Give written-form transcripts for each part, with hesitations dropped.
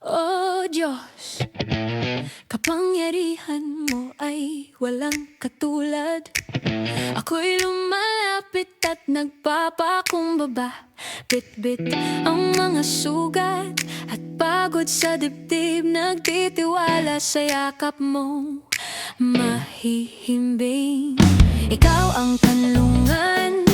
O Diyos, kapangyarihan mo ay walang katulad. Ako'y lumalapit at nagpapakumbaba. Bit-bit ang mga sugat at pagod sa dibdib. Nagtitiwala sa yakap mo, mahihimbing. Ikaw ang kanlungan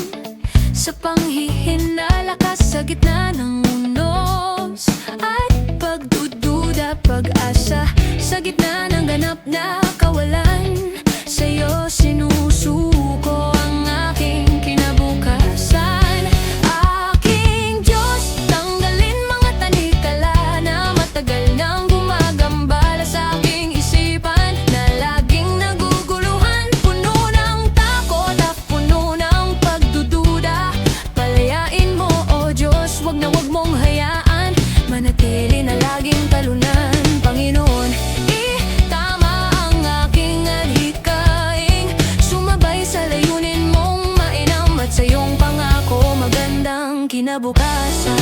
sa panghihinala ka sa gitna ng unos at pagdududa, pag-asa sa gitna ng ganap na kawalan. Sa'yo sinusuko ang aking kinabukasan. Aking Diyos, tanggalin mga tanikala na matagal nang gumagambala sa aking isipan, na laging naguguluhan, puno ng takot at puno ng pagdududa. Palayain mo, O Diyos, wag na wag mong hayaan manatili na laging talunan, Panginoon. Itama ang aking adhikain, sumabay sa layunin mong mainam at sa iyong pangako magandang kinabukasan.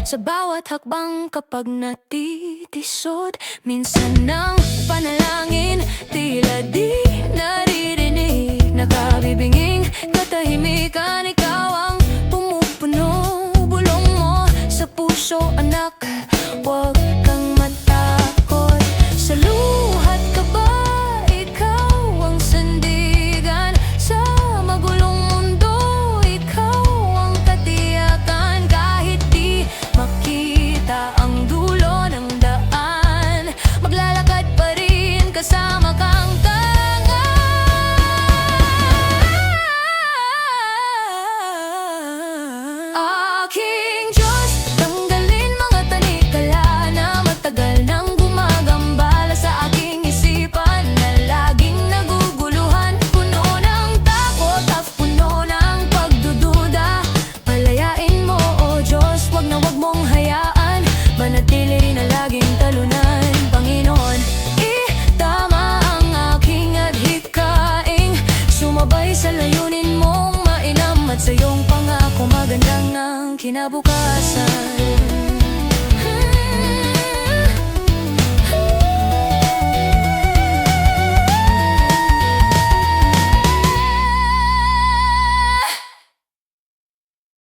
Sa bawat hakbang kapag natitisod, minsan ng panalangin tila di naririnig. Nakabibinging katahimikan, ikaw ang pumupuno. Bulong mo sa puso, anak, huwag kang matakot. Sa luhat ka ba, ikaw ang sandigan. Sa magulong mundo, ikaw ang katiyakan. Kahit di makita ang dulo ng daan, maglalakad pa rin kasama kang tanga. Aking Diyos, tanggalin mga tanikala na matagal nang gumagambala sa aking isipan, na laging naguguluhan, puno ng takot at puno ng pagdududa. Palayain mo, O Diyos, wag na wag mong hayaan manatili na laging talunan, Panginoon. Itama ang aking adhikain, sumabay sa layunin mong mainam at sa iyong pangako magandang ang kinabukasan.